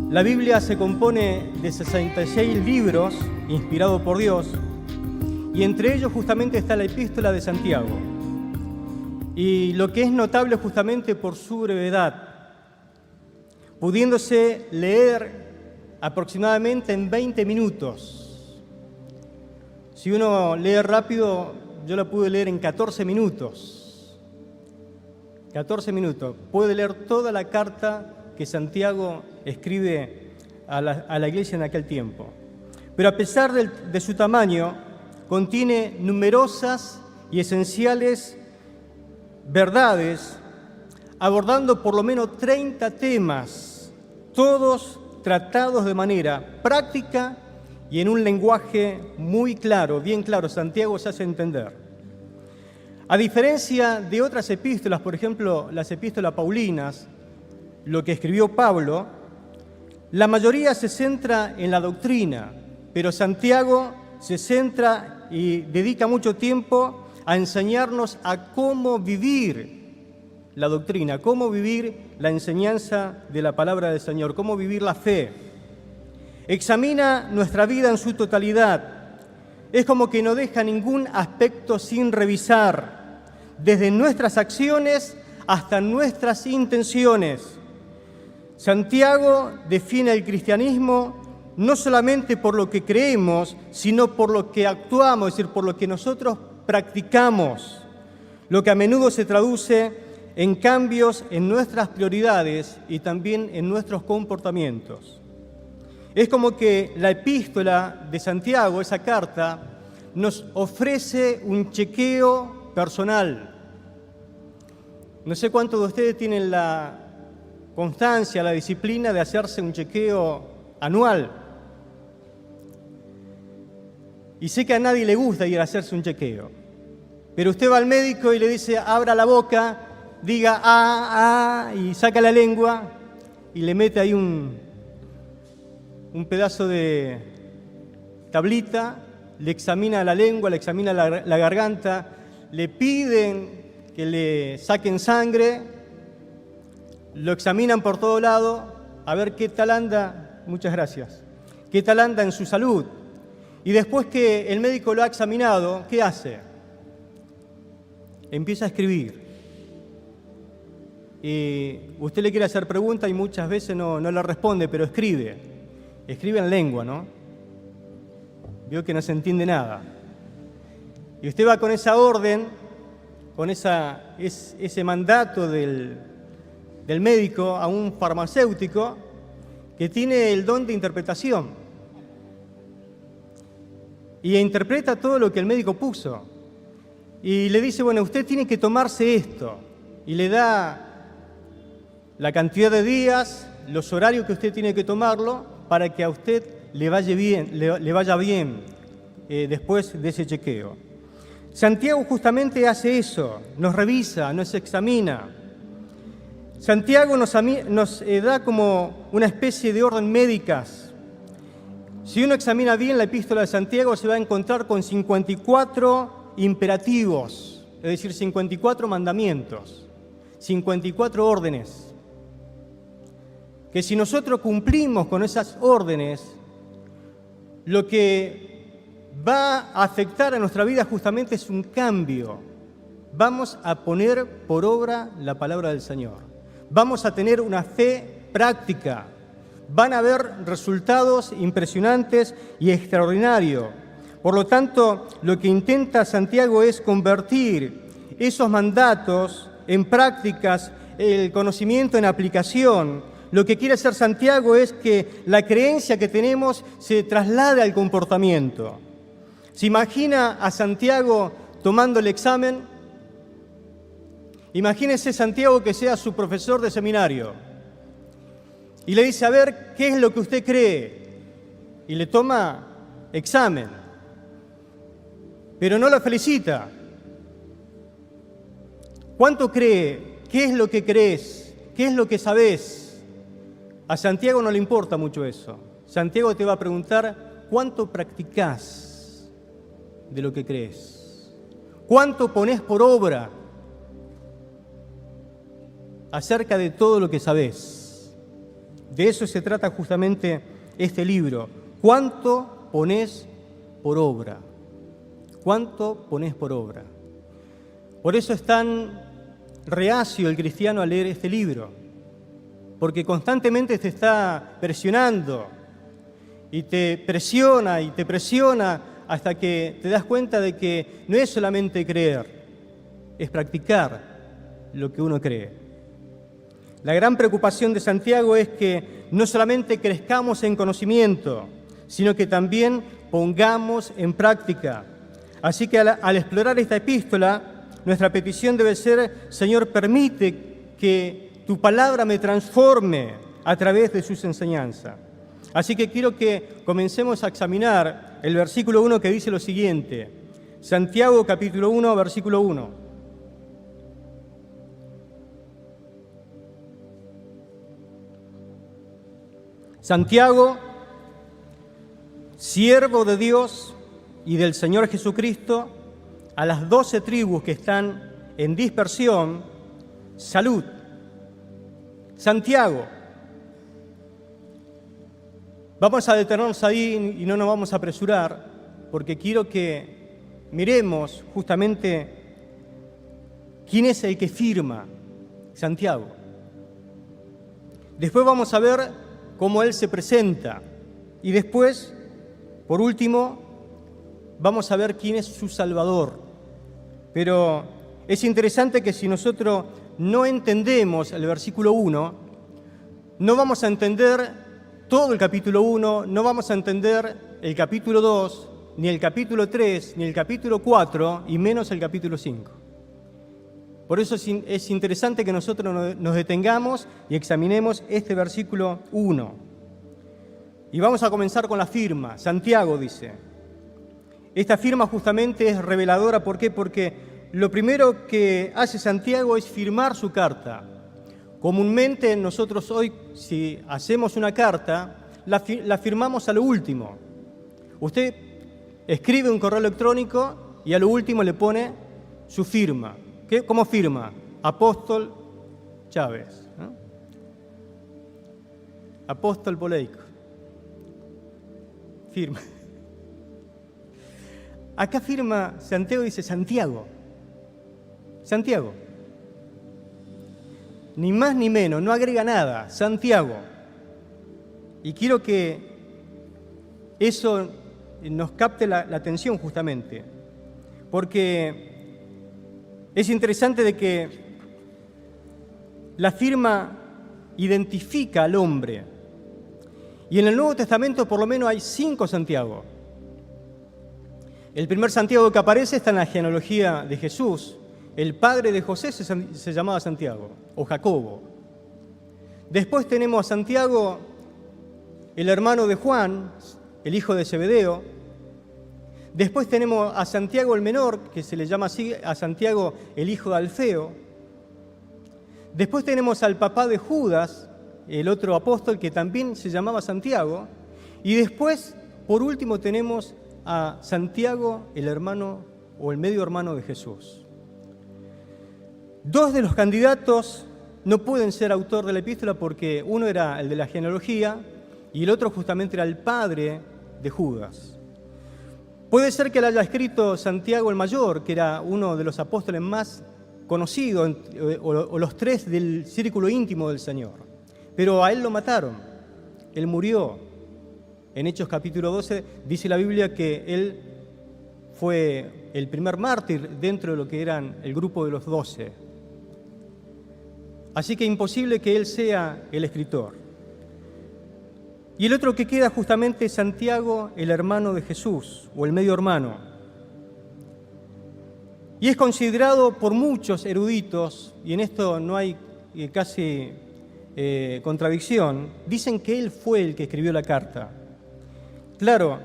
La Biblia se compone de 66 libros inspirados por Dios, y entre ellos justamente está la Epístola de Santiago. Y lo que es notable justamente por su brevedad, pudiéndose leer aproximadamente en 20 minutos. Si uno lee rápido, yo la pude leer en 14 minutos. 14 minutos. Puede leer toda la carta que Santiago escribe a la iglesia en aquel tiempo. Pero a pesar de su tamaño, contiene numerosas y esenciales verdades, abordando por lo menos 30 temas, todos tratados de manera práctica y en un lenguaje muy claro, bien claro. Santiago se hace entender. A diferencia de otras epístolas, por ejemplo, las epístolas paulinas, lo que escribió Pablo, la mayoría se centra en la doctrina, pero Santiago se centra y dedica mucho tiempo a enseñarnos a cómo vivir la doctrina, cómo vivir la enseñanza de la palabra del Señor, cómo vivir la fe. Examina nuestra vida en su totalidad. Es como que no deja ningún aspecto sin revisar, desde nuestras acciones hasta nuestras intenciones. Santiago define el cristianismo no solamente por lo que creemos, sino por lo que actuamos, es decir, por lo que nosotros practicamos, lo que a menudo se traduce en cambios en nuestras prioridades y también en nuestros comportamientos. Es como que la epístola de Santiago, esa carta, nos ofrece un chequeo personal. No sé cuántos de ustedes tienen la constancia, la disciplina de hacerse un chequeo anual. Y sé que a nadie le gusta ir a hacerse un chequeo, pero usted va al médico y le dice, abra la boca, diga y saca la lengua y le mete ahí un pedazo de tablita, le examina la lengua, le examina la garganta, le piden que le saquen sangre, lo examinan por todo lado, a ver qué tal anda, muchas gracias, qué tal anda en su salud. Y después que el médico lo ha examinado, ¿qué hace? Empieza a escribir. Y usted le quiere hacer preguntas y muchas veces no le responde, pero escribe. Escribe en lengua, ¿no? Vio que no se entiende nada. Y usted va con esa orden, con ese mandato del médico a un farmacéutico que tiene el don de interpretación. Y interpreta todo lo que el médico puso. Y le dice, bueno, usted tiene que tomarse esto. Y le da la cantidad de días, los horarios que usted tiene que tomarlo para que a usted le vaya bien después de ese chequeo. Santiago justamente hace eso, nos revisa, nos examina. Santiago nos da como una especie de orden médicas. Si uno examina bien la epístola de Santiago, se va a encontrar con 54 imperativos, es decir, 54 mandamientos, 54 órdenes, que si nosotros cumplimos con esas órdenes, lo que va a afectar a nuestra vida justamente es un cambio. Vamos a poner por obra la palabra del Señor. Vamos a tener una fe práctica. Van a haber resultados impresionantes y extraordinarios. Por lo tanto, lo que intenta Santiago es convertir esos mandatos en prácticas, el conocimiento en aplicación. Lo que quiere hacer Santiago es que la creencia que tenemos se traslade al comportamiento. ¿Se imagina a Santiago tomando el examen? Imagínese Santiago que sea su profesor de seminario. Y le dice, a ver, ¿qué es lo que usted cree? Y le toma examen. Pero no lo felicita. ¿Cuánto cree? ¿Qué es lo que crees? ¿Qué es lo que sabés? A Santiago no le importa mucho eso. Santiago te va a preguntar, ¿cuánto practicás de lo que crees? ¿Cuánto ponés por obra acerca de todo lo que sabés? De eso se trata justamente este libro. ¿Cuánto ponés por obra? ¿Cuánto ponés por obra? Por eso es tan reacio el cristiano a leer este libro, porque constantemente te está presionando y te presiona hasta que te das cuenta de que no es solamente creer, es practicar lo que uno cree. La gran preocupación de Santiago es que no solamente crezcamos en conocimiento, sino que también pongamos en práctica. Así que al explorar esta epístola, nuestra petición debe ser: Señor, permite que tu palabra me transforme a través de sus enseñanzas. Así que quiero que comencemos a examinar el versículo 1 que dice lo siguiente. Santiago capítulo 1, versículo 1. Santiago, siervo de Dios y del Señor Jesucristo, a las 12 tribus que están en dispersión, salud. Santiago. Vamos a detenernos ahí y no nos vamos a apresurar, porque quiero que miremos justamente quién es el que firma, Santiago. Después vamos a ver cómo él se presenta y después, por último, vamos a ver quién es su Salvador. Pero es interesante que si nosotros no entendemos el versículo 1, no vamos a entender todo el capítulo 1, no vamos a entender el capítulo 2, ni el capítulo 3, ni el capítulo 4, y menos el capítulo 5. Por eso es interesante que nosotros nos detengamos y examinemos este versículo 1. Y vamos a comenzar con la firma. Santiago dice. Esta firma justamente es reveladora. ¿Por qué? Porque lo primero que hace Santiago es firmar su carta. Comúnmente nosotros hoy, si hacemos una carta, la firmamos a lo último. Usted escribe un correo electrónico y a lo último le pone su firma. ¿Cómo firma? Apóstol Chávez, ¿no? Apóstol Poleico. Firma. Acá firma Santiago, dice Santiago. Santiago. Ni más ni menos, no agrega nada. Santiago. Y quiero que eso nos capte la atención justamente. Porque es interesante de que la firma identifica al hombre. Y en el Nuevo Testamento por lo menos hay 5 Santiago. El primer Santiago que aparece está en la genealogía de Jesús. El padre de José se llamaba Santiago, o Jacobo. Después tenemos a Santiago, el hermano de Juan, el hijo de Zebedeo. Después tenemos a Santiago el menor, que se le llama así, a Santiago el hijo de Alfeo. Después tenemos al papá de Judas, el otro apóstol que también se llamaba Santiago. Y después, por último, tenemos a Santiago, el hermano o el medio hermano de Jesús. 2 de los candidatos no pueden ser autor de la epístola porque uno era el de la genealogía y el otro justamente era el padre de Judas. Puede ser que le haya escrito Santiago el Mayor, que era uno de los apóstoles más conocidos, o los 3 del círculo íntimo del Señor. Pero a él lo mataron, él murió. En Hechos capítulo 12 dice la Biblia que él fue el primer mártir dentro de lo que eran el grupo de los 12. Así que imposible que él sea el escritor. Y el otro que queda justamente es Santiago, el hermano de Jesús, o el medio hermano. Y es considerado por muchos eruditos, y en esto no hay casi contradicción, dicen que él fue el que escribió la carta. Claro,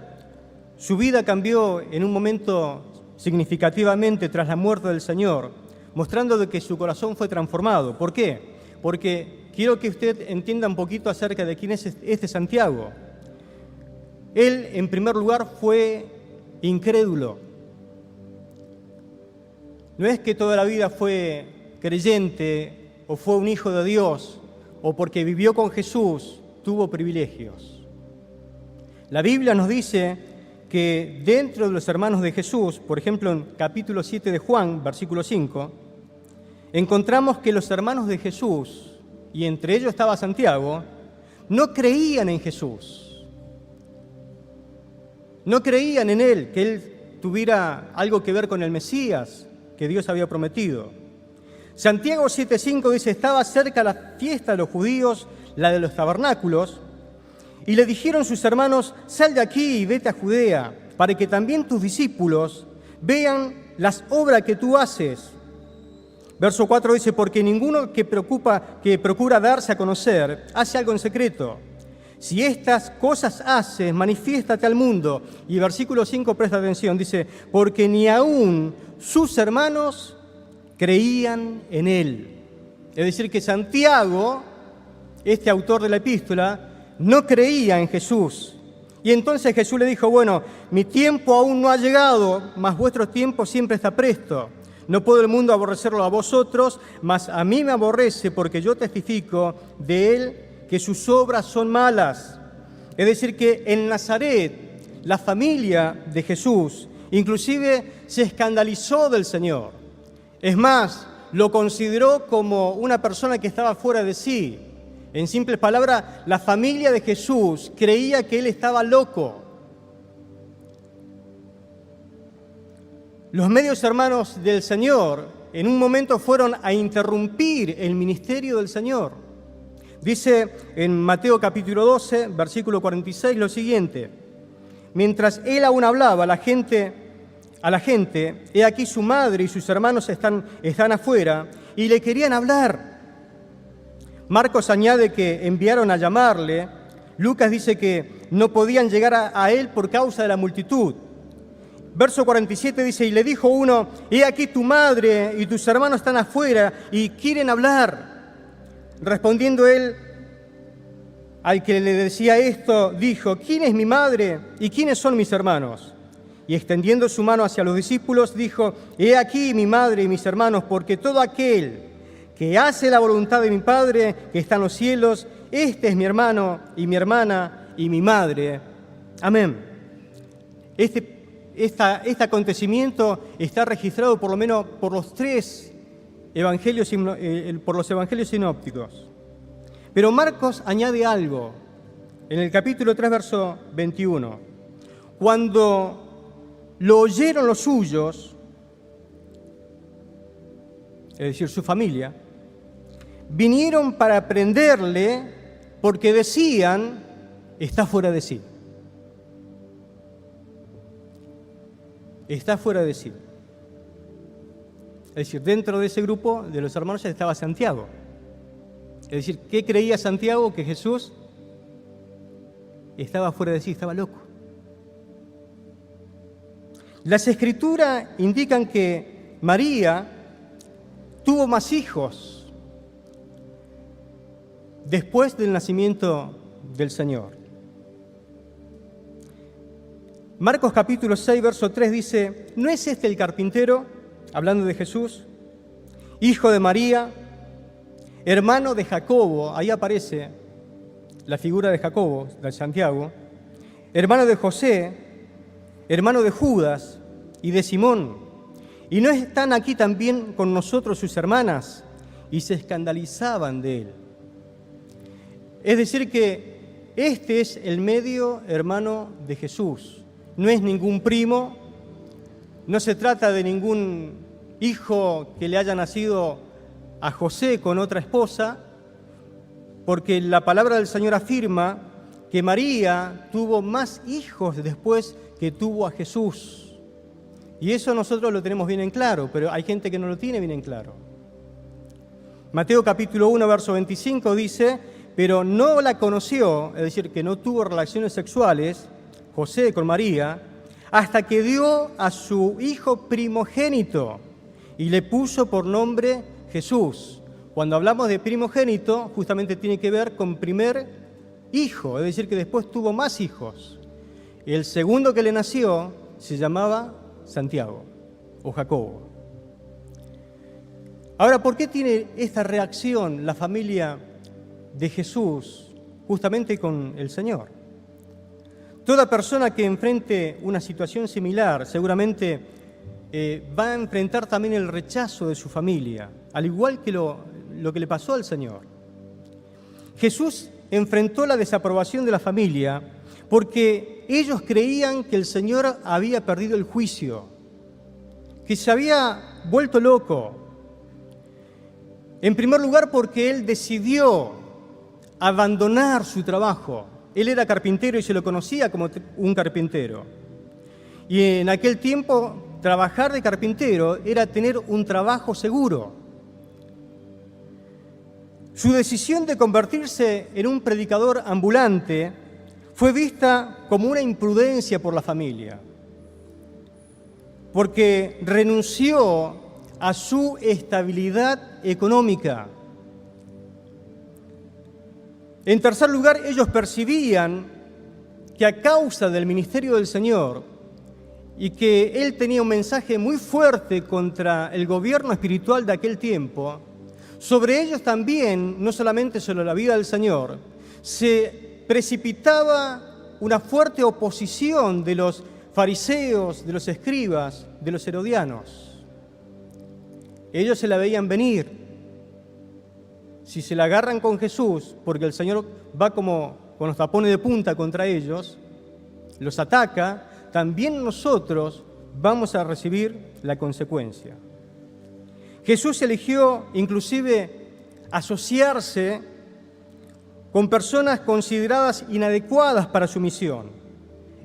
su vida cambió en un momento significativamente tras la muerte del Señor, mostrando de que su corazón fue transformado. ¿Por qué? Porque quiero que usted entienda un poquito acerca de quién es este Santiago. Él, en primer lugar, fue incrédulo. No es que toda la vida fue creyente o fue un hijo de Dios o porque vivió con Jesús tuvo privilegios. La Biblia nos dice que dentro de los hermanos de Jesús, por ejemplo en capítulo 7 de Juan, versículo 5, encontramos que los hermanos de Jesús, y entre ellos estaba Santiago, no creían en Jesús. No creían en Él, que Él tuviera algo que ver con el Mesías que Dios había prometido. Santiago 7:5 dice, estaba cerca la fiesta de los judíos, la de los tabernáculos, y le dijeron sus hermanos, sal de aquí y vete a Judea, para que también tus discípulos vean las obras que tú haces. Verso 4 dice, porque ninguno que procura darse a conocer, hace algo en secreto. Si estas cosas haces, manifiéstate al mundo. Y versículo 5, presta atención, dice, porque ni aún sus hermanos creían en él. Es decir, que Santiago, este autor de la epístola, no creía en Jesús. Y entonces Jesús le dijo, bueno, mi tiempo aún no ha llegado, mas vuestro tiempo siempre está presto. No puede el mundo aborrecerlo a vosotros, mas a mí me aborrece porque yo testifico de él que sus obras son malas. Es decir, que en Nazaret, la familia de Jesús, inclusive se escandalizó del Señor. Es más, lo consideró como una persona que estaba fuera de sí. En simples palabras, la familia de Jesús creía que él estaba loco. Los medios hermanos del Señor en un momento fueron a interrumpir el ministerio del Señor. Dice en Mateo capítulo 12, versículo 46, lo siguiente. Mientras él aún hablaba a la gente, he aquí su madre y sus hermanos están afuera y le querían hablar. Marcos añade que enviaron a llamarle. Lucas dice que no podían llegar a él por causa de la multitud. Verso 47 dice, y le dijo uno, he aquí tu madre y tus hermanos están afuera y quieren hablar. Respondiendo él, al que le decía esto, dijo, ¿quién es mi madre y quiénes son mis hermanos? Y extendiendo su mano hacia los discípulos, dijo, he aquí mi madre y mis hermanos, porque todo aquel que hace la voluntad de mi Padre que está en los cielos, este es mi hermano y mi hermana y mi madre. Amén. Este acontecimiento está registrado por lo menos por los evangelios sinópticos. Pero Marcos añade algo en el capítulo 3, verso 21. Cuando lo oyeron los suyos, es decir, su familia, vinieron para prenderle porque decían, está fuera de sí. Está fuera de sí. Es decir, dentro de ese grupo de los hermanos estaba Santiago. Es decir, ¿qué creía Santiago? Que Jesús estaba fuera de sí, estaba loco. Las Escrituras indican que María tuvo más hijos después del nacimiento del Señor. Marcos capítulo 6, verso 3 dice, ¿no es este el carpintero, hablando de Jesús, hijo de María, hermano de Jacobo? Ahí aparece la figura de Jacobo, de Santiago, hermano de José, hermano de Judas y de Simón. ¿Y no están aquí también con nosotros sus hermanas? Y se escandalizaban de él. Es decir que este es el medio hermano de Jesús. No es ningún primo, no se trata de ningún hijo que le haya nacido a José con otra esposa, porque la palabra del Señor afirma que María tuvo más hijos después que tuvo a Jesús. Y eso nosotros lo tenemos bien en claro, pero hay gente que no lo tiene bien en claro. Mateo capítulo 1, verso 25 dice, pero no la conoció, es decir, que no tuvo relaciones sexuales, José con María, hasta que dio a su hijo primogénito y le puso por nombre Jesús. Cuando hablamos de primogénito, justamente tiene que ver con primer hijo, es decir, que después tuvo más hijos. El segundo que le nació se llamaba Santiago o Jacobo. Ahora, ¿por qué tiene esta reacción la familia de Jesús justamente con el Señor. Toda persona que enfrente una situación similar seguramente va a enfrentar también el rechazo de su familia, al igual que lo que le pasó al Señor. Jesús enfrentó la desaprobación de la familia porque ellos creían que el Señor había perdido el juicio, que se había vuelto loco. En primer lugar, porque Él decidió abandonar su trabajo. Él era carpintero y se lo conocía como un carpintero. Y en aquel tiempo, trabajar de carpintero era tener un trabajo seguro. Su decisión de convertirse en un predicador ambulante fue vista como una imprudencia por la familia, porque renunció a su estabilidad económica. En tercer lugar, ellos percibían que a causa del ministerio del Señor y que Él tenía un mensaje muy fuerte contra el gobierno espiritual de aquel tiempo, sobre ellos también, no solamente sobre la vida del Señor, se precipitaba una fuerte oposición de los fariseos, de los escribas, de los herodianos. Ellos se la veían venir. Si se la agarran con Jesús, porque el Señor va como con los tapones de punta contra ellos, los ataca, también nosotros vamos a recibir la consecuencia. Jesús eligió inclusive asociarse con personas consideradas inadecuadas para su misión.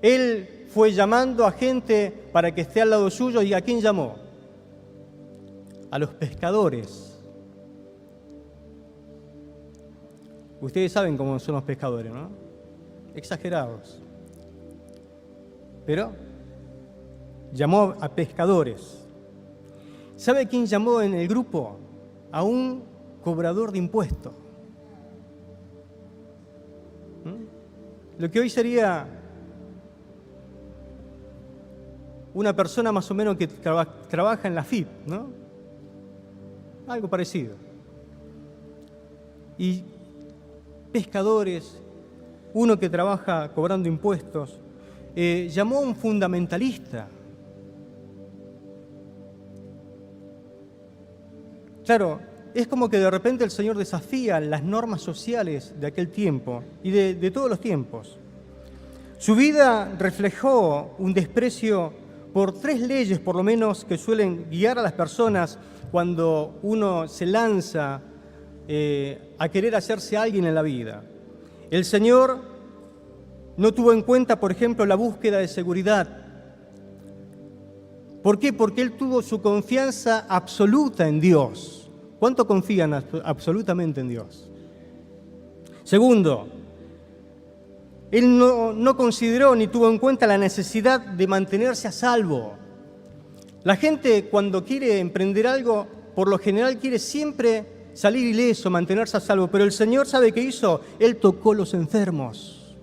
Él fue llamando a gente para que esté al lado suyo, ¿y a quién llamó? A los pescadores. Ustedes saben cómo son los pescadores, ¿no? Exagerados. Pero llamó a pescadores. ¿Sabe quién llamó en el grupo? A un cobrador de impuestos. Lo que hoy sería una persona más o menos que trabaja en la FIP, ¿no? Algo parecido. Y pescadores, uno que trabaja cobrando impuestos, llamó a un fundamentalista. Claro, es como que de repente el Señor desafía las normas sociales de aquel tiempo y de todos los tiempos. Su vida reflejó un desprecio por 3 leyes, por lo menos, que suelen guiar a las personas cuando uno se lanza a querer hacerse alguien en la vida. El Señor no tuvo en cuenta, por ejemplo, la búsqueda de seguridad. ¿Por qué? Porque Él tuvo su confianza absoluta en Dios. ¿Cuánto confían absolutamente en Dios? Segundo, Él no consideró ni tuvo en cuenta la necesidad de mantenerse a salvo. La gente, cuando quiere emprender algo, por lo general quiere siempre salir ileso, mantenerse a salvo. Pero el Señor, ¿sabe qué hizo? Él tocó los enfermos.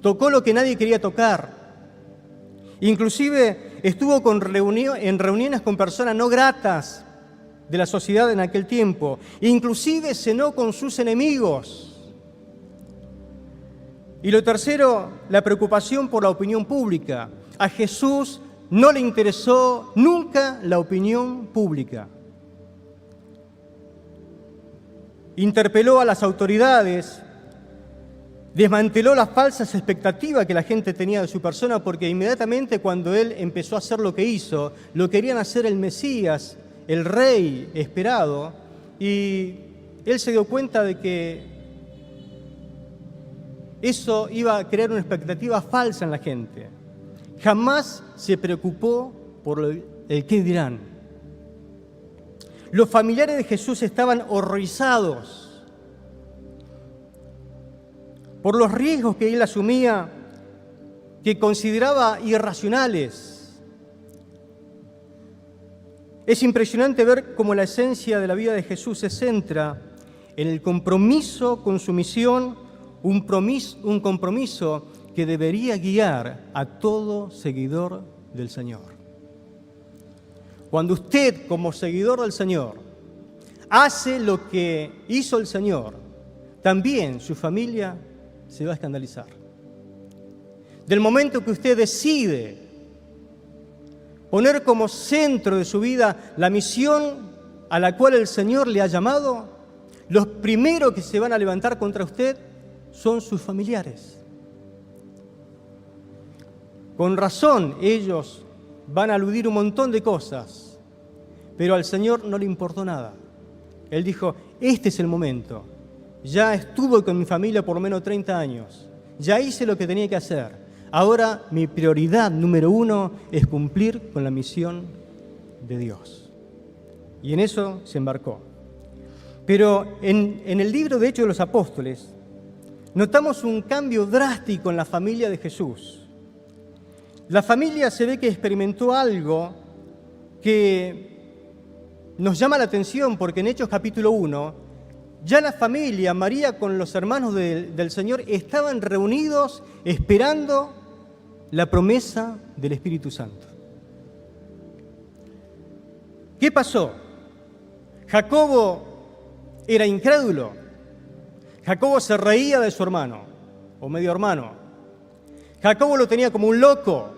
Tocó lo que nadie quería tocar. Inclusive estuvo en reuniones con personas no gratas de la sociedad en aquel tiempo. Inclusive cenó con sus enemigos. Y lo tercero, la preocupación por la opinión pública. A Jesús no le interesó nunca la opinión pública. Interpeló a las autoridades, desmanteló las falsas expectativas que la gente tenía de su persona, porque inmediatamente cuando Él empezó a hacer lo que hizo, lo querían hacer el Mesías, el Rey esperado, y Él se dio cuenta de que eso iba a crear una expectativa falsa en la gente. Jamás se preocupó por el qué dirán. Los familiares de Jesús estaban horrorizados por los riesgos que Él asumía, que consideraba irracionales. Es impresionante ver cómo la esencia de la vida de Jesús se centra en el compromiso con su misión, un compromiso que debería guiar a todo seguidor del Señor. Cuando usted, como seguidor del Señor, hace lo que hizo el Señor, también su familia se va a escandalizar. Del momento que usted decide poner como centro de su vida la misión a la cual el Señor le ha llamado, los primeros que se van a levantar contra usted son sus familiares. Con razón, ellos van a aludir un montón de cosas, pero al Señor no le importó nada. Él dijo, este es el momento. Ya estuve con mi familia por lo menos 30 años. Ya hice lo que tenía que hacer. Ahora mi prioridad número 1 es cumplir con la misión de Dios. Y en eso se embarcó. Pero en el libro de Hechos de los Apóstoles notamos un cambio drástico en la familia de Jesús. La familia se ve que experimentó algo que nos llama la atención, porque en Hechos capítulo 1, ya la familia, María con los hermanos del Señor, estaban reunidos esperando la promesa del Espíritu Santo. ¿Qué pasó? Jacobo era incrédulo. Jacobo se reía de su hermano, o medio hermano. Jacobo lo tenía como un loco,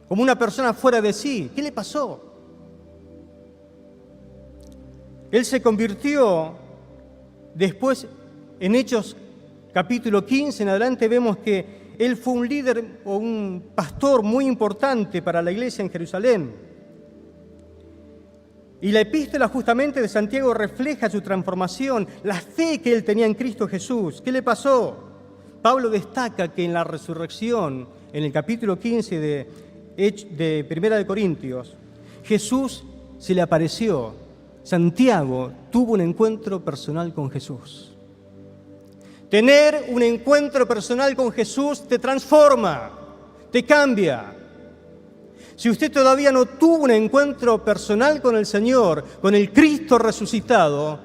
como una persona fuera de sí. ¿Qué le pasó? Él se convirtió después, en Hechos capítulo 15 en adelante, vemos que él fue un líder o un pastor muy importante para la iglesia en Jerusalén. Y la epístola justamente de Santiago refleja su transformación, la fe que él tenía en Cristo Jesús. ¿Qué le pasó? Pablo destaca que en la resurrección, en el capítulo 15 de Primera de Corintios, Jesús se le apareció. Santiago tuvo un encuentro personal con Jesús. Tener un encuentro personal con Jesús te transforma, te cambia. Si usted todavía no tuvo un encuentro personal con el Señor, con el Cristo resucitado,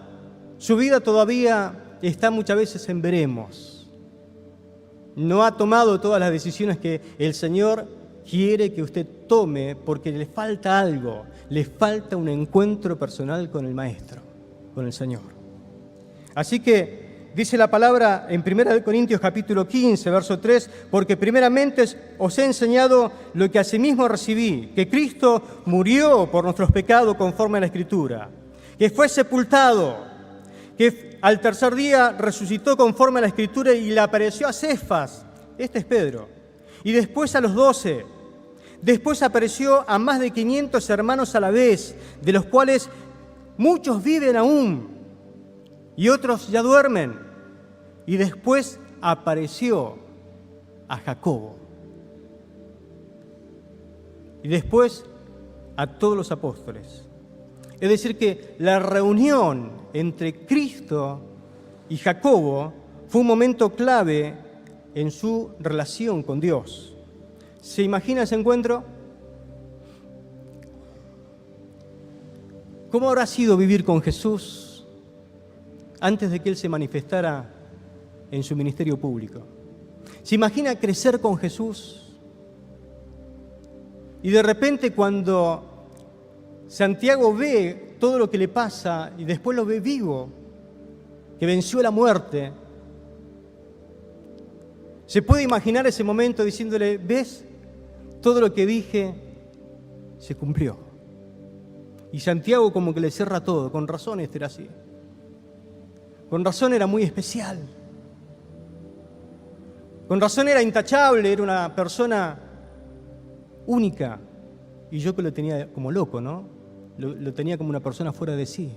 su vida todavía está muchas veces en veremos. No ha tomado todas las decisiones que el Señor quiere que usted tome porque le falta algo, le falta un encuentro personal con el Maestro, con el Señor. Así que dice la palabra en 1 Corintios capítulo 15, verso 3, porque primeramente os he enseñado lo que asimismo recibí, que Cristo murió por nuestros pecados conforme a la Escritura, que fue sepultado, que al tercer día resucitó conforme a la Escritura y le apareció a Cefas, este es Pedro, y después a los 12. Después apareció a más de 500 hermanos a la vez, de los cuales muchos viven aún y otros ya duermen. Y después apareció a Jacobo. Y después a todos los apóstoles. Es decir, que la reunión entre Cristo y Jacobo fue un momento clave en su relación con Dios. ¿Se imagina ese encuentro? ¿Cómo habrá sido vivir con Jesús antes de que Él se manifestara en su ministerio público? ¿Se imagina crecer con Jesús? Y de repente cuando Santiago ve todo lo que le pasa y después lo ve vivo, que venció la muerte, se puede imaginar ese momento diciéndole, ¿ves? Todo lo que dije se cumplió. Y Santiago como que le cierra todo. Con razón este era así. Con razón era muy especial. Con razón era intachable, era una persona única. Y yo que lo tenía como loco, ¿no? Lo tenía como una persona fuera de sí.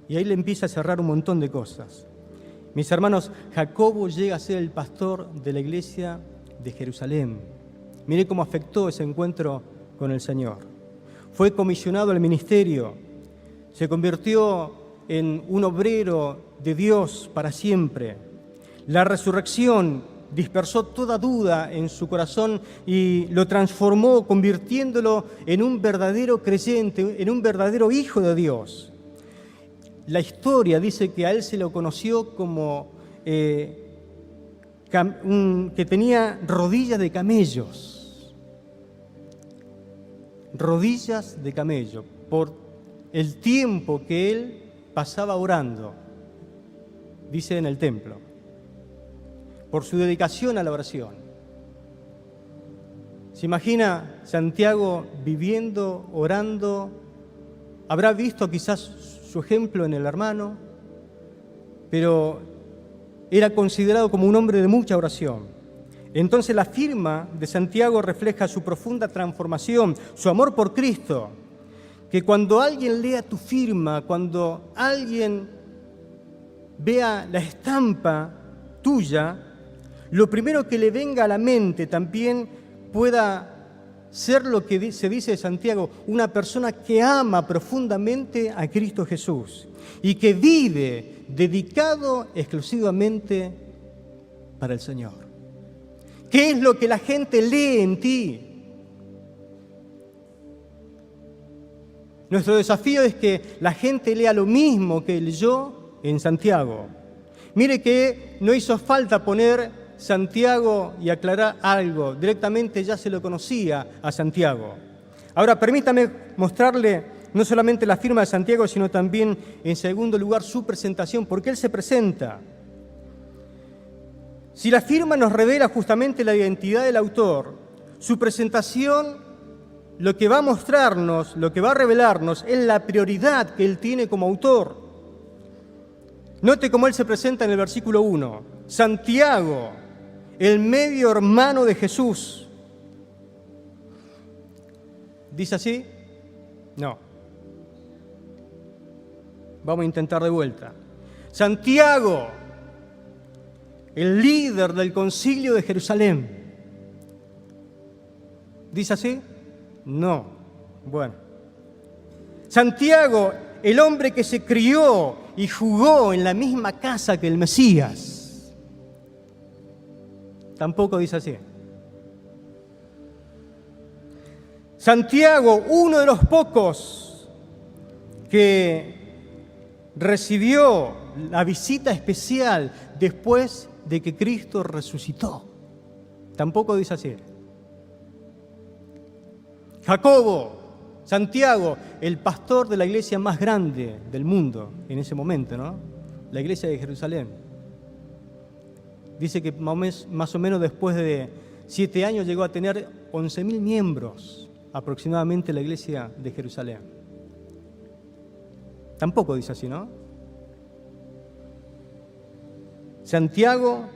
Y ahí le empieza a cerrar un montón de cosas. Mis hermanos, Jacobo llega a ser el pastor de la iglesia de Jerusalén. Mire cómo afectó ese encuentro con el Señor. Fue comisionado al ministerio, se convirtió en un obrero de Dios para siempre. La resurrección dispersó toda duda en su corazón y lo transformó, convirtiéndolo en un verdadero creyente, en un verdadero hijo de Dios. La historia dice que a él se lo conoció como que tenía rodillas de camellos. Rodillas de camello, por el tiempo que él pasaba orando, dice en el templo, por su dedicación a la oración. ¿Se imagina Santiago viviendo, orando? Habrá visto quizás su ejemplo en el hermano, pero era considerado como un hombre de mucha oración. Entonces la firma de Santiago refleja su profunda transformación, su amor por Cristo, que cuando alguien lea tu firma, cuando alguien vea la estampa tuya, lo primero que le venga a la mente también pueda ser lo que se dice de Santiago, una persona que ama profundamente a Cristo Jesús y que vive dedicado exclusivamente para el Señor. ¿Qué es lo que la gente lee en ti? Nuestro desafío es que la gente lea lo mismo que leyó en Santiago. Mire que no hizo falta poner Santiago y aclarar algo, directamente ya se lo conocía a Santiago. Ahora permítame mostrarle no solamente la firma de Santiago, sino también, en segundo lugar, su presentación, porque él se presenta. Si la firma nos revela justamente la identidad del autor, su presentación lo que va a mostrarnos, lo que va a revelarnos, es la prioridad que él tiene como autor. Note cómo él se presenta en el versículo 1. Santiago, el medio hermano de Jesús. ¿Dice así? No. Vamos a intentar de vuelta. Santiago, el líder del concilio de Jerusalén. ¿Dice así? No. Bueno. Santiago, el hombre que se crió y jugó en la misma casa que el Mesías. Tampoco dice así. Santiago, uno de los pocos que recibió la visita especial después de que Cristo resucitó. Tampoco dice así. Jacobo, Santiago, el pastor de la iglesia más grande del mundo en ese momento, ¿no? La iglesia de Jerusalén. Dice que más o menos después de 7 años llegó a tener 11.000 miembros aproximadamente la iglesia de Jerusalén. Tampoco dice así, ¿no? Santiago,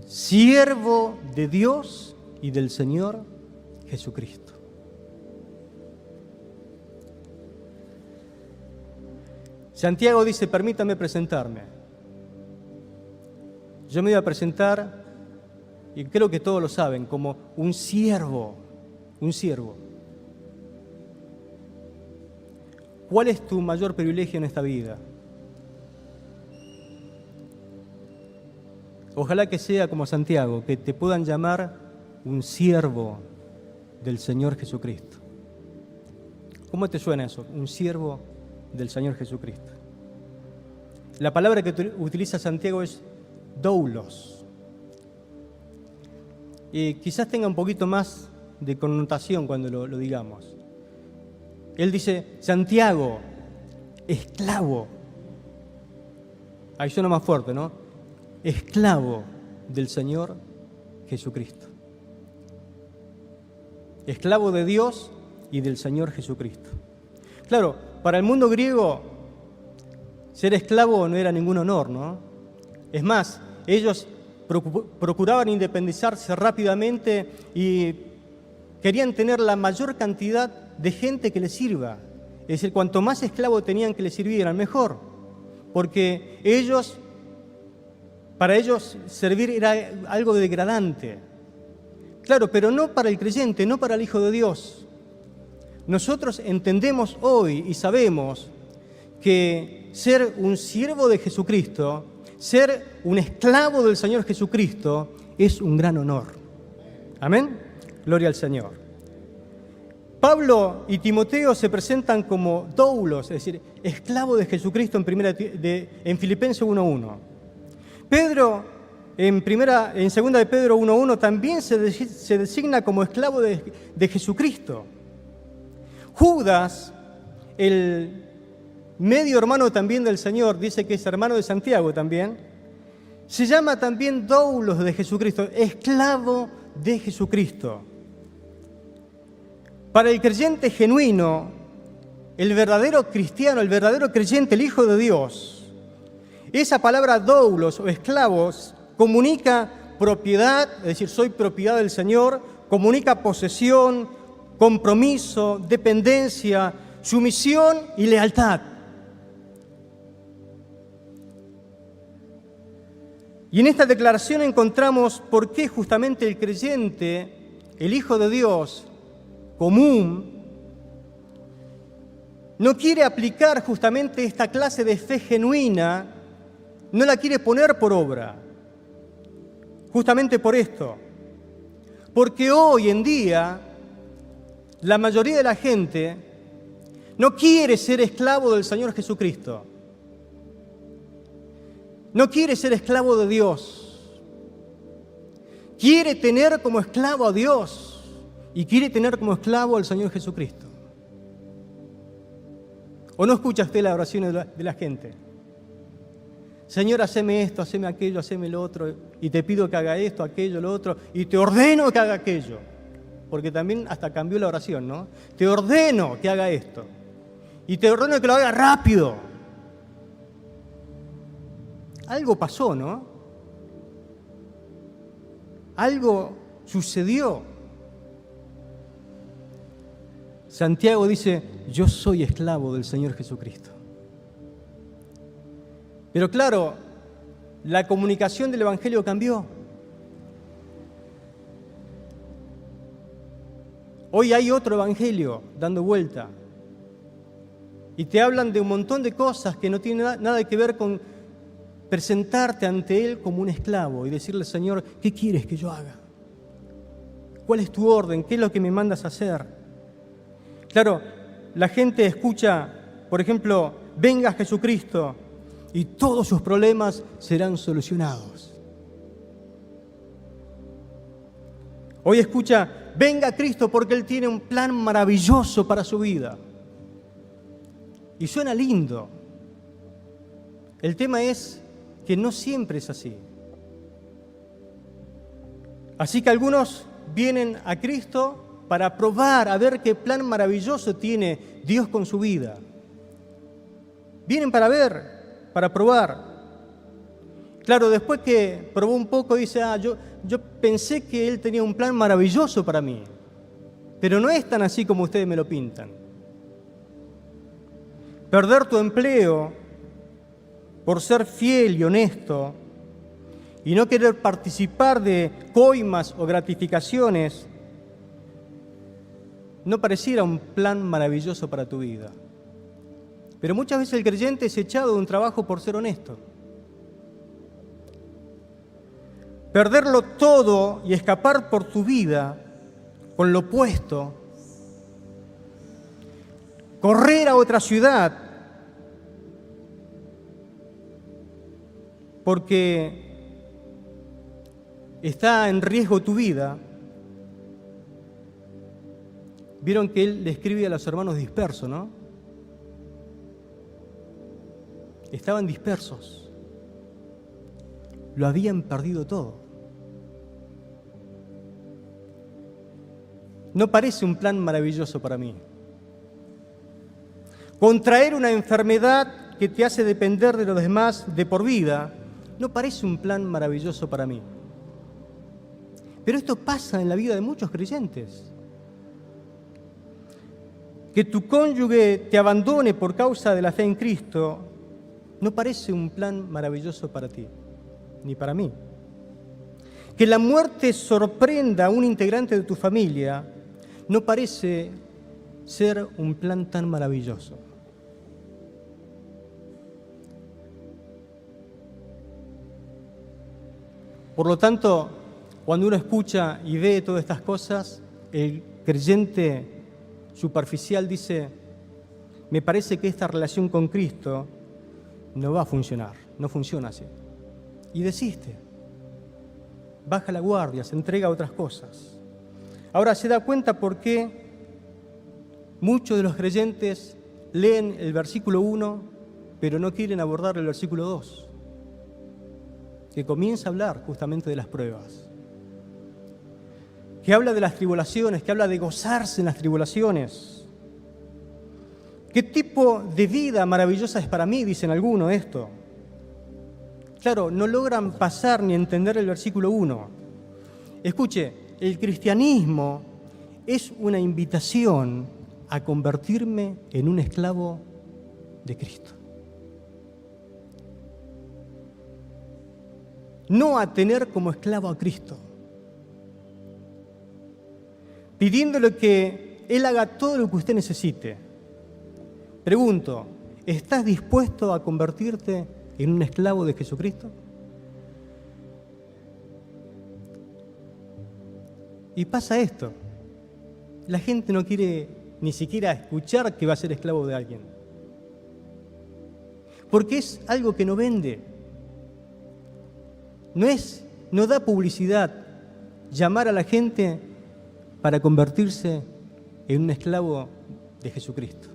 siervo de Dios y del Señor Jesucristo. Santiago dice, permítame presentarme. Yo me voy a presentar, y creo que todos lo saben, como un siervo. Un siervo. ¿Cuál es tu mayor privilegio en esta vida? Ojalá que sea como Santiago, que te puedan llamar un siervo del Señor Jesucristo. ¿Cómo te suena eso? Un siervo del Señor Jesucristo. La palabra que utiliza Santiago es doulos. Y quizás tenga un poquito más de connotación cuando lo digamos. Él dice, Santiago, esclavo. Ahí suena más fuerte, ¿no? Esclavo del Señor Jesucristo. Esclavo de Dios y del Señor Jesucristo. Claro, para el mundo griego, ser esclavo no era ningún honor, ¿no? Es más, ellos procuraban independizarse rápidamente y querían tener la mayor cantidad de gente que les sirva. Es decir, cuanto más esclavos tenían que les sirvieran, mejor. Porque para ellos servir era algo degradante. Claro, pero no para el creyente, no para el Hijo de Dios. Nosotros entendemos hoy y sabemos que ser un siervo de Jesucristo, ser un esclavo del Señor Jesucristo, es un gran honor. Amén. Gloria al Señor. Pablo y Timoteo se presentan como doulos, es decir, esclavo de Jesucristo en Filipenses 1:1. Pedro, en 2 de Pedro 1:1, también se designa como esclavo de Jesucristo. Judas, el medio hermano también del Señor, dice que es hermano de Santiago también, se llama también doulos de Jesucristo, esclavo de Jesucristo. Para el creyente genuino, el verdadero cristiano, el verdadero creyente, el Hijo de Dios, esa palabra doulos o esclavos comunica propiedad, es decir, soy propiedad del Señor, comunica posesión, compromiso, dependencia, sumisión y lealtad. Y en esta declaración encontramos por qué justamente el creyente, el Hijo de Dios común, no quiere aplicar justamente esta clase de fe genuina, no la quiere poner por obra. Justamente por esto. Porque hoy en día, la mayoría de la gente no quiere ser esclavo del Señor Jesucristo. No quiere ser esclavo de Dios. Quiere tener como esclavo a Dios y quiere tener como esclavo al Señor Jesucristo. ¿O no escucha usted las oraciones de la gente? Señor, haceme esto, haceme aquello, haceme lo otro, y te pido que haga esto, aquello, lo otro, y te ordeno que haga aquello. Porque también hasta cambió la oración, ¿no? Te ordeno que haga esto, y te ordeno que lo haga rápido. Algo pasó, ¿no? Algo sucedió. Santiago dice, yo soy esclavo del Señor Jesucristo. Pero claro, la comunicación del Evangelio cambió. Hoy hay otro Evangelio dando vuelta. Y te hablan de un montón de cosas que no tienen nada que ver con presentarte ante Él como un esclavo y decirle, Señor, ¿qué quieres que yo haga? ¿Cuál es tu orden? ¿Qué es lo que me mandas a hacer? Claro, la gente escucha, por ejemplo, venga Jesucristo y todos sus problemas serán solucionados. Hoy escucha, venga Cristo porque Él tiene un plan maravilloso para su vida. Y suena lindo. El tema es que no siempre es así. Así que algunos vienen a Cristo para probar, a ver qué plan maravilloso tiene Dios con su vida. Vienen para ver, para probar. Claro, después que probó un poco, dice, yo pensé que Él tenía un plan maravilloso para mí, pero no es tan así como ustedes me lo pintan. Perder tu empleo por ser fiel y honesto y no querer participar de coimas o gratificaciones no pareciera un plan maravilloso para tu vida. Pero muchas veces el creyente es echado de un trabajo por ser honesto. Perderlo todo y escapar por tu vida con lo opuesto, correr a otra ciudad porque está en riesgo tu vida. Vieron que él le escribe a los hermanos dispersos, ¿no? Estaban dispersos. Lo habían perdido todo. No parece un plan maravilloso para mí. Contraer una enfermedad que te hace depender de los demás de por vida, no parece un plan maravilloso para mí. Pero esto pasa en la vida de muchos creyentes. Que tu cónyuge te abandone por causa de la fe en Cristo no parece un plan maravilloso para ti, ni para mí. Que la muerte sorprenda a un integrante de tu familia no parece ser un plan tan maravilloso. Por lo tanto, cuando uno escucha y ve todas estas cosas, el creyente superficial dice, me parece que esta relación con Cristo no va a funcionar, no funciona así. Y desiste, baja la guardia, se entrega a otras cosas. Ahora se da cuenta por qué muchos de los creyentes leen el versículo 1 pero no quieren abordar el versículo 2, que comienza a hablar justamente de las pruebas, que habla de las tribulaciones, que habla de gozarse en las tribulaciones. ¿Qué tipo de vida maravillosa es para mí?, dicen algunos esto. Claro, no logran pasar ni entender el versículo 1. Escuche, el cristianismo es una invitación a convertirme en un esclavo de Cristo. No a tener como esclavo a Cristo, pidiéndole que Él haga todo lo que usted necesite. Pregunto, ¿estás dispuesto a convertirte en un esclavo de Jesucristo? Y pasa esto, la gente no quiere ni siquiera escuchar que va a ser esclavo de alguien, porque es algo que no vende, no da publicidad llamar a la gente para convertirse en un esclavo de Jesucristo.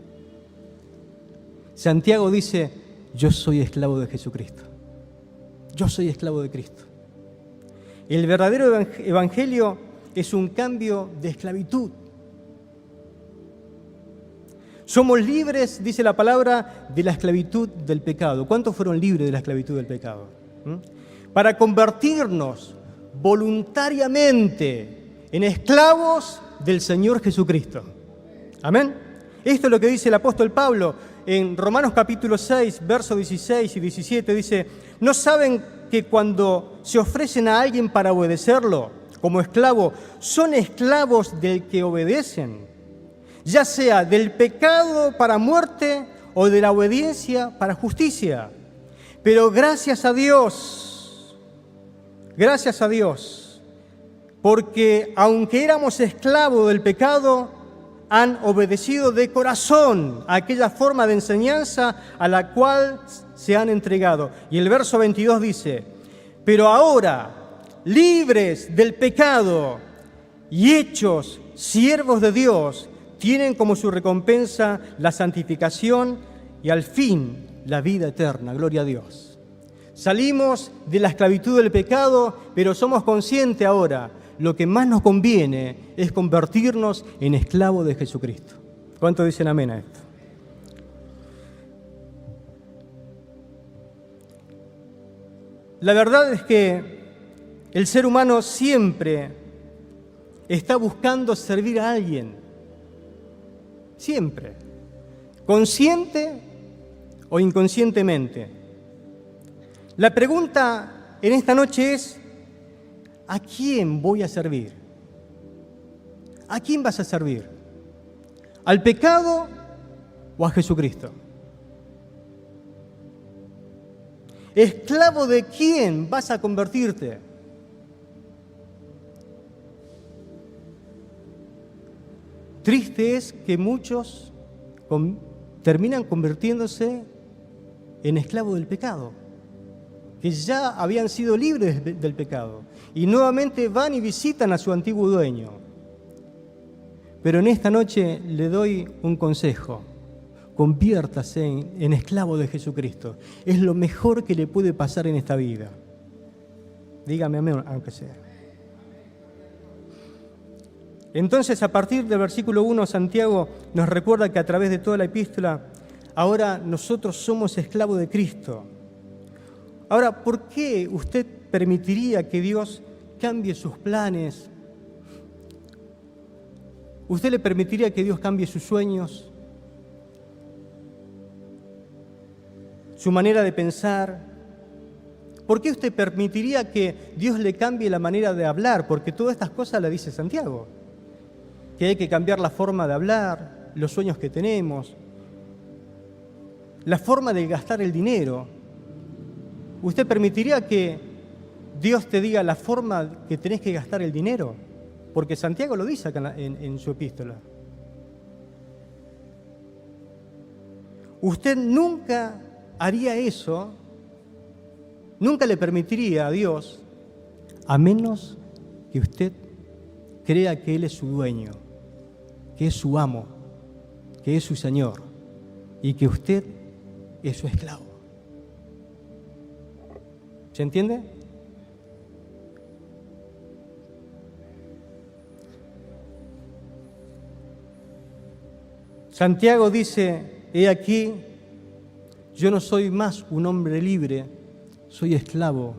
Santiago dice: yo soy esclavo de Jesucristo, yo soy esclavo de Cristo. El verdadero evangelio es un cambio de esclavitud. Somos libres, dice la palabra, de la esclavitud del pecado. ¿Cuántos fueron libres de la esclavitud del pecado? Para convertirnos voluntariamente en esclavos del Señor Jesucristo. Amén. Esto es lo que dice el apóstol Pablo en Romanos capítulo 6, versos 16 y 17. Dice: ¿no saben que cuando se ofrecen a alguien para obedecerlo como esclavo, son esclavos del que obedecen, ya sea del pecado para muerte o de la obediencia para justicia? Pero gracias a Dios, porque aunque éramos esclavos del pecado, han obedecido de corazón a aquella forma de enseñanza a la cual se han entregado. Y el verso 22 dice: pero ahora, libres del pecado y hechos siervos de Dios, tienen como su recompensa la santificación y al fin la vida eterna. Gloria a Dios. Salimos de la esclavitud del pecado, pero somos conscientes ahora, lo que más nos conviene es convertirnos en esclavos de Jesucristo. ¿Cuántos dicen amén a esto? La verdad es que el ser humano siempre está buscando servir a alguien. Siempre. Consciente o inconscientemente. La pregunta en esta noche es: ¿a quién voy a servir? ¿A quién vas a servir? ¿Al pecado o a Jesucristo? ¿Esclavo de quién vas a convertirte? Triste es que muchos terminan convirtiéndose en esclavos del pecado, que ya habían sido libres del pecado, y nuevamente van y visitan a su antiguo dueño. Pero en esta noche le doy un consejo: conviértase en esclavo de Jesucristo. Es lo mejor que le puede pasar en esta vida. Dígame amén, aunque sea. Entonces, a partir del versículo 1, Santiago nos recuerda que a través de toda la epístola, ahora nosotros somos esclavos de Cristo. Ahora, ¿por qué usted permitiría que Dios cambie sus planes? ¿Usted le permitiría que Dios cambie sus sueños? ¿Su manera de pensar? ¿Por qué usted permitiría que Dios le cambie la manera de hablar? Porque todas estas cosas las dice Santiago. Que hay que cambiar la forma de hablar, los sueños que tenemos, la forma de gastar el dinero. ¿Usted permitiría que Dios te diga la forma que tenés que gastar el dinero? Porque Santiago lo dice acá en su epístola. Usted nunca haría eso, nunca le permitiría a Dios, a menos que usted crea que Él es su dueño, que es su amo, que es su Señor, y que usted es su esclavo. ¿Se entiende? Santiago dice, he aquí, yo no soy más un hombre libre, soy esclavo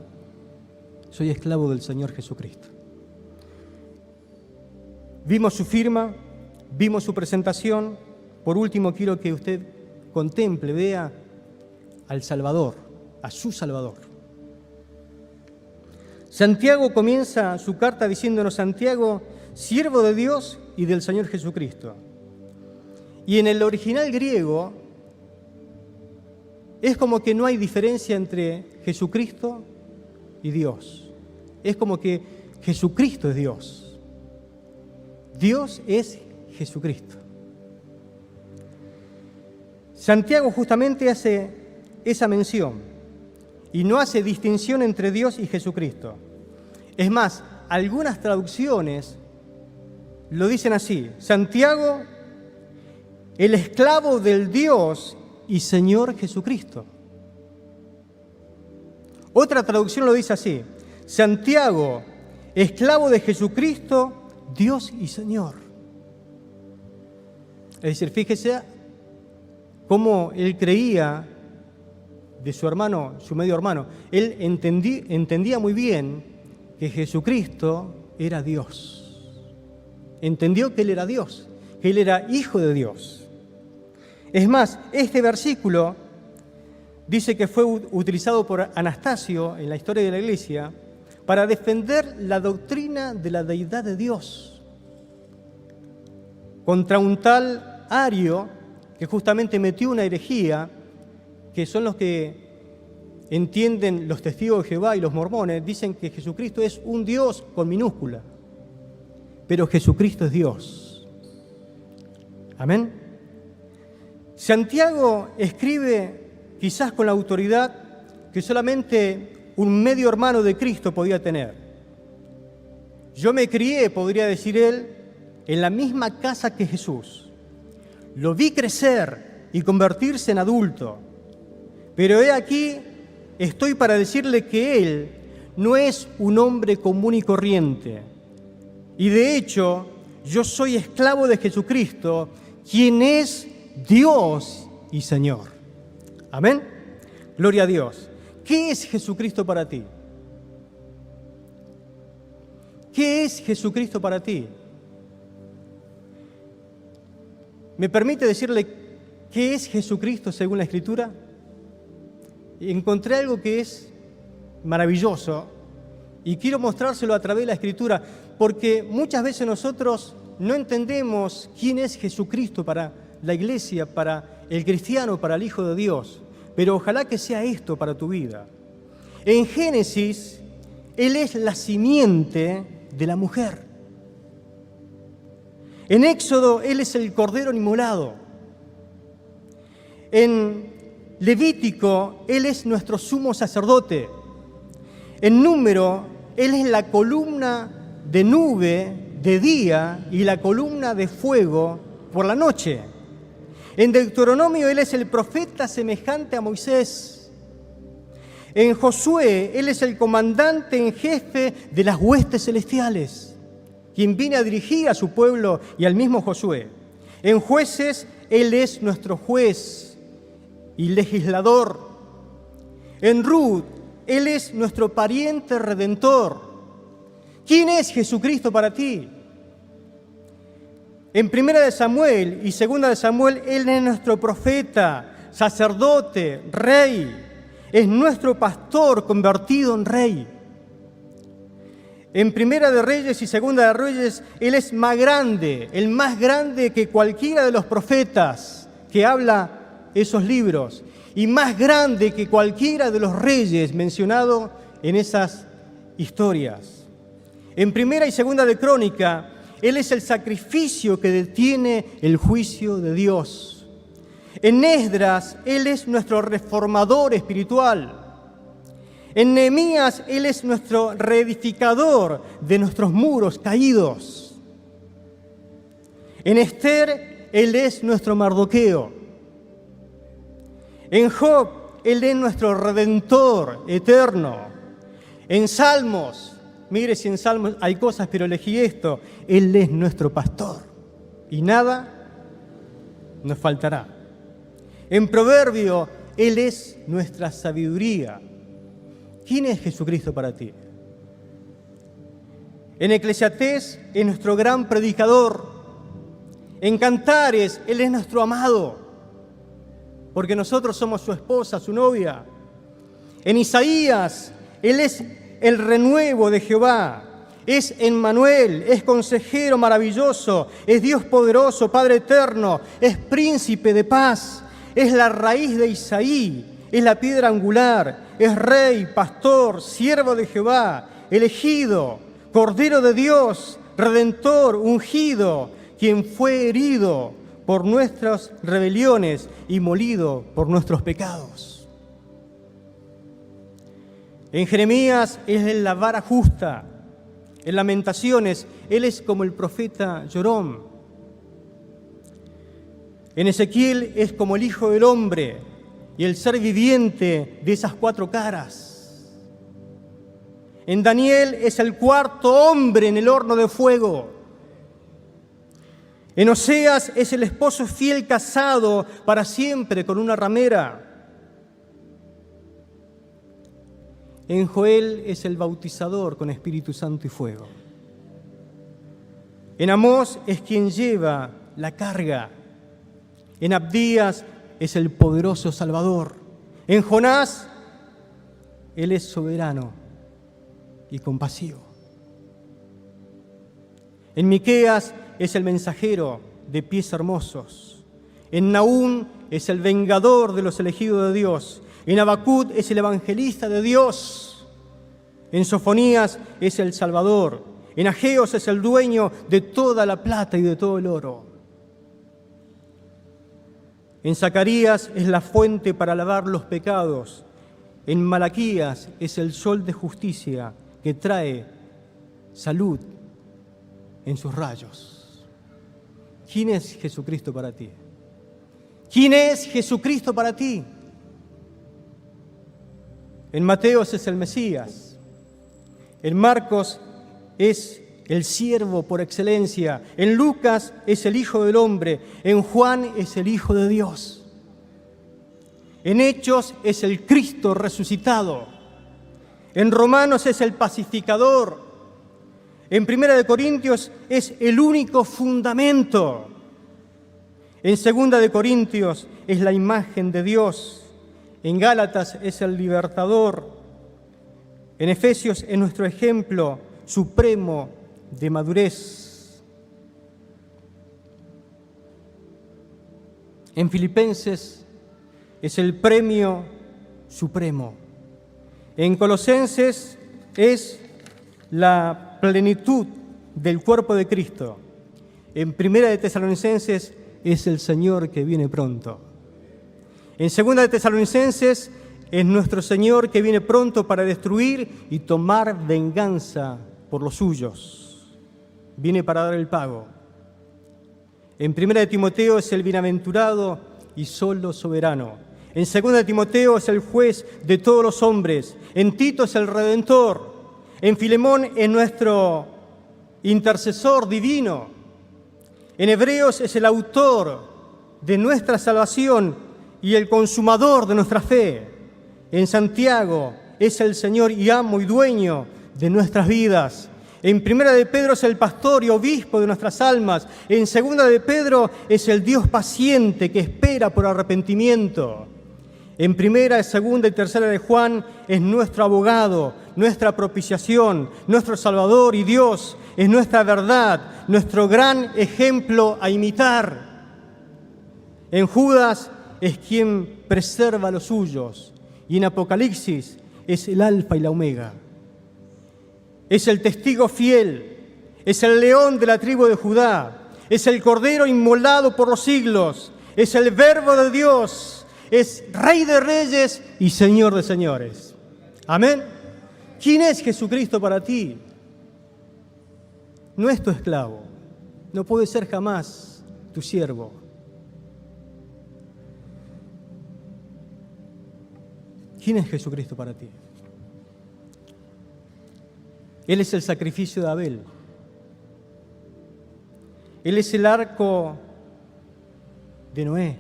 del Señor Jesucristo. Vimos su firma, vimos su presentación. Por último, quiero que usted contemple, vea al Salvador, a su Salvador. Santiago comienza su carta diciéndonos: Santiago, siervo de Dios y del Señor Jesucristo. Y en el original griego es como que no hay diferencia entre Jesucristo y Dios. Es como que Jesucristo es Dios. Dios es Jesucristo. Santiago justamente hace esa mención y no hace distinción entre Dios y Jesucristo. Es más, algunas traducciones lo dicen así: Santiago, el esclavo del Dios y Señor Jesucristo. Otra traducción lo dice así: Santiago, esclavo de Jesucristo, Dios y Señor. Es decir, fíjese cómo él creía de su hermano, su medio hermano. Él entendía muy bien que Jesucristo era Dios. Entendió que él era Dios, que él era hijo de Dios. Es más, este versículo dice que fue utilizado por Anastasio en la historia de la Iglesia para defender la doctrina de la deidad de Dios contra un tal Ario que justamente metió una herejía, que son los que entienden los testigos de Jehová y los mormones. Dicen que Jesucristo es un Dios con minúscula, pero Jesucristo es Dios. Amén. Santiago escribe quizás con la autoridad que solamente un medio hermano de Cristo podía tener. Yo me crié, podría decir él, en la misma casa que Jesús. Lo vi crecer y convertirse en adulto. Pero he aquí, estoy para decirle que él no es un hombre común y corriente. Y de hecho, yo soy esclavo de Jesucristo, quien es Dios y Señor. Amén. Gloria a Dios. ¿Qué es Jesucristo para ti? ¿Qué es Jesucristo para ti? ¿Me permite decirle qué es Jesucristo según la Escritura? Encontré algo que es maravilloso y quiero mostrárselo a través de la Escritura, porque muchas veces nosotros no entendemos quién es Jesucristo para la iglesia, para el cristiano, para el Hijo de Dios. Pero ojalá que sea esto para tu vida. En Génesis, Él es la simiente de la mujer. En Éxodo, Él es el cordero inmolado. En Levítico, Él es nuestro sumo sacerdote. En Número, Él es la columna de nube de día y la columna de fuego por la noche. En Deuteronomio, Él es el profeta semejante a Moisés. En Josué, Él es el comandante en jefe de las huestes celestiales, quien viene a dirigir a su pueblo y al mismo Josué. En Jueces, Él es nuestro juez y legislador. En Ruth, Él es nuestro pariente redentor. ¿Quién es Jesucristo para ti? En 1 de Samuel y 2 de Samuel, Él es nuestro profeta, sacerdote, rey. Es nuestro pastor convertido en rey. En 1 de Reyes y 2 de Reyes, Él es más grande, el más grande que cualquiera de los profetas que habla esos libros, y más grande que cualquiera de los reyes mencionados en esas historias. En 1 y 2 de Crónica, Él es el sacrificio que detiene el juicio de Dios. En Esdras, Él es nuestro reformador espiritual. En Nehemías, Él es nuestro reedificador de nuestros muros caídos. En Esther, Él es nuestro Mardoqueo. En Job, Él es nuestro Redentor eterno. En Salmos, mire si en Salmos hay cosas, pero elegí esto, Él es nuestro pastor y nada nos faltará. En Proverbio, Él es nuestra sabiduría. ¿Quién es Jesucristo para ti? En Eclesiastés es nuestro gran predicador. En Cantares, Él es nuestro amado, porque nosotros somos su esposa, su novia. En Isaías, Él es el renuevo de Jehová. Es Emmanuel, es consejero maravilloso, es Dios poderoso, Padre eterno, es príncipe de paz, es la raíz de Isaí, es la piedra angular, es rey, pastor, siervo de Jehová, elegido, Cordero de Dios, Redentor, ungido, quien fue herido por nuestras rebeliones y molido por nuestros pecados. En Jeremías Él es la vara justa. En Lamentaciones Él es como el profeta Jorom. En Ezequiel es como el Hijo del Hombre y el ser viviente de esas cuatro caras. En Daniel es el cuarto hombre en el horno de fuego. En Oseas es el esposo fiel casado para siempre con una ramera. En Joel es el bautizador con Espíritu Santo y fuego. En Amós es quien lleva la carga. En Abdías es el poderoso Salvador. En Jonás, Él es soberano y compasivo. En Miqueas es el mensajero de pies hermosos. En Nahum es el vengador de los elegidos de Dios. En Habacuc es el evangelista de Dios. En Sofonías es el Salvador. En Ageos es el dueño de toda la plata y de todo el oro. En Zacarías es la fuente para lavar los pecados. En Malaquías es el sol de justicia que trae salud en sus rayos. ¿Quién es Jesucristo para ti? ¿Quién es Jesucristo para ti? En Mateos es el Mesías. En Marcos es el siervo por excelencia. En Lucas es el Hijo del Hombre. En Juan es el Hijo de Dios. En Hechos es el Cristo resucitado. En Romanos es el pacificador. En Primera de Corintios es el único fundamento. En Segunda de Corintios es la imagen de Dios. En Gálatas es el libertador. En Efesios es nuestro ejemplo supremo de madurez. En Filipenses es el premio supremo. En Colosenses es la plenitud del cuerpo de Cristo. En Primera de Tesalonicenses es el Señor que viene pronto. En Segunda de Tesalonicenses es nuestro Señor que viene pronto para destruir y tomar venganza por los suyos. Viene para dar el pago. En Primera de Timoteo es el bienaventurado y solo soberano. En Segunda de Timoteo es el juez de todos los hombres. En Tito es el Redentor. En Filemón es nuestro intercesor divino. En Hebreos es el autor de nuestra salvación y el consumador de nuestra fe. En Santiago es el Señor y amo y dueño de nuestras vidas. En Primera de Pedro es el pastor y obispo de nuestras almas. En Segunda de Pedro es el Dios paciente que espera por arrepentimiento. En Primera, Segunda y Tercera de Juan es nuestro abogado, nuestra propiciación, nuestro Salvador y Dios, es nuestra verdad, nuestro gran ejemplo a imitar. En Judas es quien preserva a los suyos y en Apocalipsis es el Alfa y la Omega. Es el testigo fiel, es el león de la tribu de Judá, es el Cordero inmolado por los siglos, es el Verbo de Dios, es Rey de Reyes y Señor de Señores. Amén. ¿Quién es Jesucristo para ti? No es tu esclavo, no puede ser jamás tu siervo. ¿Quién es Jesucristo para ti? Él es el sacrificio de Abel. Él es el arco de Noé.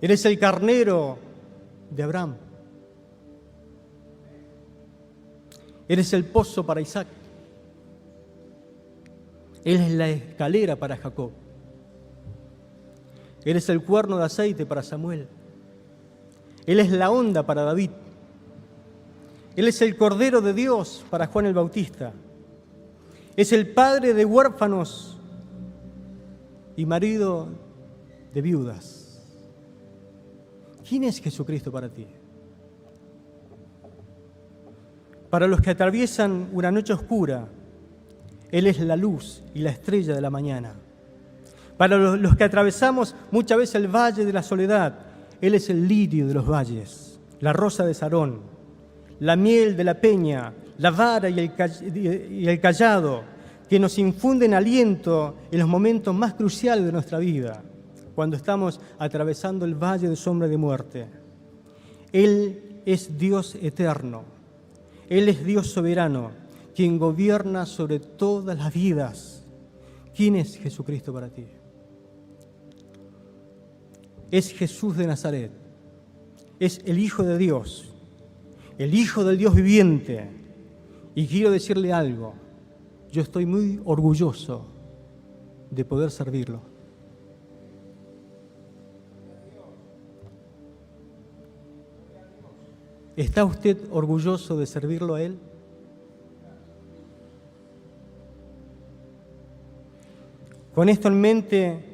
Él es el carnero de Abraham. Él es el pozo para Isaac. Él es la escalera para Jacob. Él es el cuerno de aceite para Samuel. Él es la onda para David. Él es el Cordero de Dios para Juan el Bautista. Es el padre de huérfanos y marido de viudas. ¿Quién es Jesucristo para ti? Para los que atraviesan una noche oscura, Él es la luz y la estrella de la mañana. Para los que atravesamos muchas veces el valle de la soledad, Él es el lirio de los valles, la rosa de Sarón, la miel de la peña, la vara y el cayado, que nos infunden aliento en los momentos más cruciales de nuestra vida, cuando estamos atravesando el valle de sombra de muerte. Él es Dios eterno, Él es Dios soberano, quien gobierna sobre todas las vidas. ¿Quién es Jesucristo para ti? Es Jesús de Nazaret, es el Hijo de Dios, el Hijo del Dios viviente. Y quiero decirle algo, yo estoy muy orgulloso de poder servirlo. ¿Está usted orgulloso de servirlo a Él? Con esto en mente,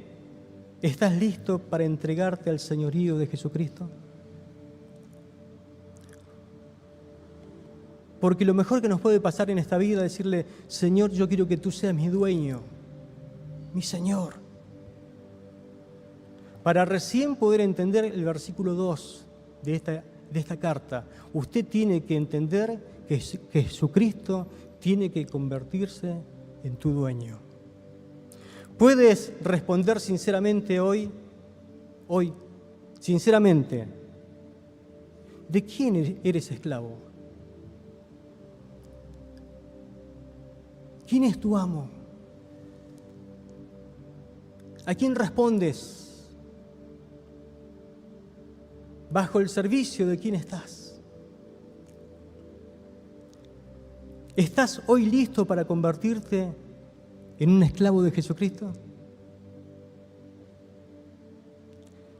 ¿estás listo para entregarte al señorío de Jesucristo? Porque lo mejor que nos puede pasar en esta vida es decirle, Señor, yo quiero que tú seas mi dueño, mi Señor. Para recién poder entender el versículo 2 de esta carta, usted tiene que entender que Jesucristo tiene que convertirse en tu dueño. ¿Puedes responder sinceramente hoy, sinceramente, de quién eres esclavo? ¿Quién es tu amo? ¿A quién respondes? ¿Bajo el servicio de quién estás? ¿Estás hoy listo para convertirte en un esclavo de Jesucristo?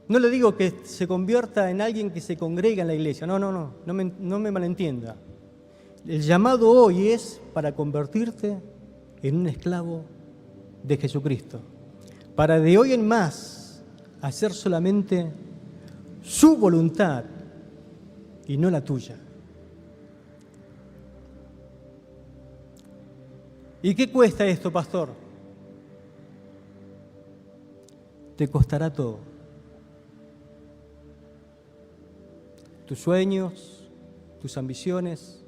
No le digo que se convierta en alguien que se congrega en la iglesia. No me malentienda. El llamado hoy es para convertirte en un esclavo de Jesucristo. Para de hoy en más hacer solamente su voluntad y no la tuya. ¿Y qué cuesta esto, pastor? Te costará todo. Tus sueños, tus ambiciones,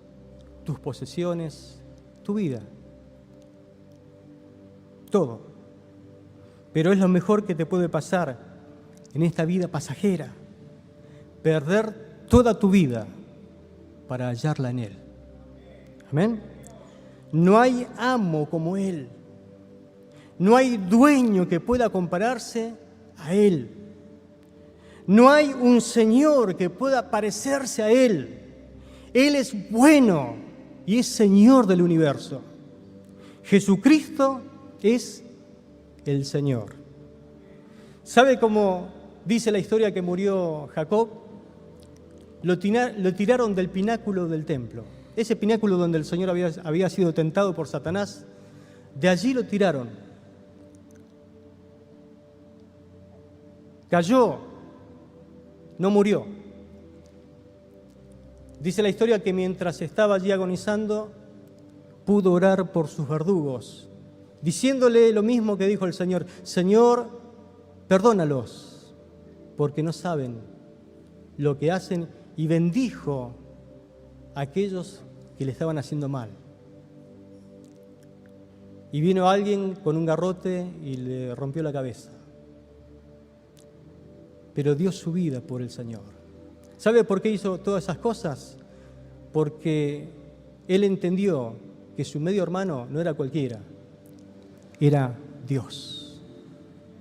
tus posesiones, tu vida. Todo. Pero es lo mejor que te puede pasar en esta vida pasajera. Perder toda tu vida para hallarla en Él. Amén. No hay amo como Él. No hay dueño que pueda compararse a Él. No hay un Señor que pueda parecerse a Él. Él es bueno y es Señor del universo. Jesucristo es el Señor. ¿Sabe cómo dice la historia que murió Jacob? Lo tiraron del pináculo del templo. Ese pináculo donde el Señor había sido tentado por Satanás, de allí lo tiraron. Cayó, no murió. Dice la historia que mientras estaba allí agonizando, pudo orar por sus verdugos, diciéndole lo mismo que dijo el Señor: Señor, perdónalos, porque no saben lo que hacen, y bendijo a aquellos que le estaban haciendo mal. Y vino alguien con un garrote y le rompió la cabeza. pero dio su vida por el Señor. ¿Sabe por qué hizo todas esas cosas? Porque él entendió que su medio hermano no era cualquiera, era Dios,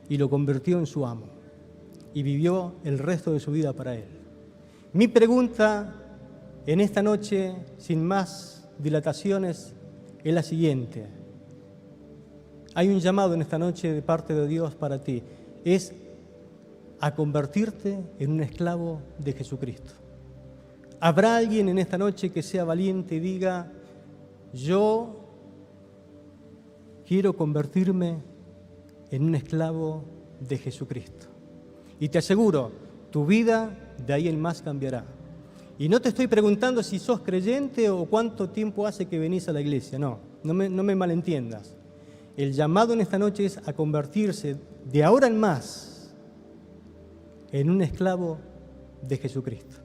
y lo convirtió en su amo, y vivió el resto de su vida para él. Mi pregunta en esta noche, sin más dilataciones, es la siguiente. Hay un llamado en esta noche de parte de Dios para ti, es a convertirte en un esclavo de Jesucristo. ¿Habrá alguien en esta noche que sea valiente y diga, yo quiero convertirme en un esclavo de Jesucristo? Y te aseguro, tu vida de ahí en más cambiará. Y no te estoy preguntando si sos creyente o cuánto tiempo hace que venís a la iglesia, no me malentiendas. El llamado en esta noche es a convertirse de ahora en más en un esclavo de Jesucristo.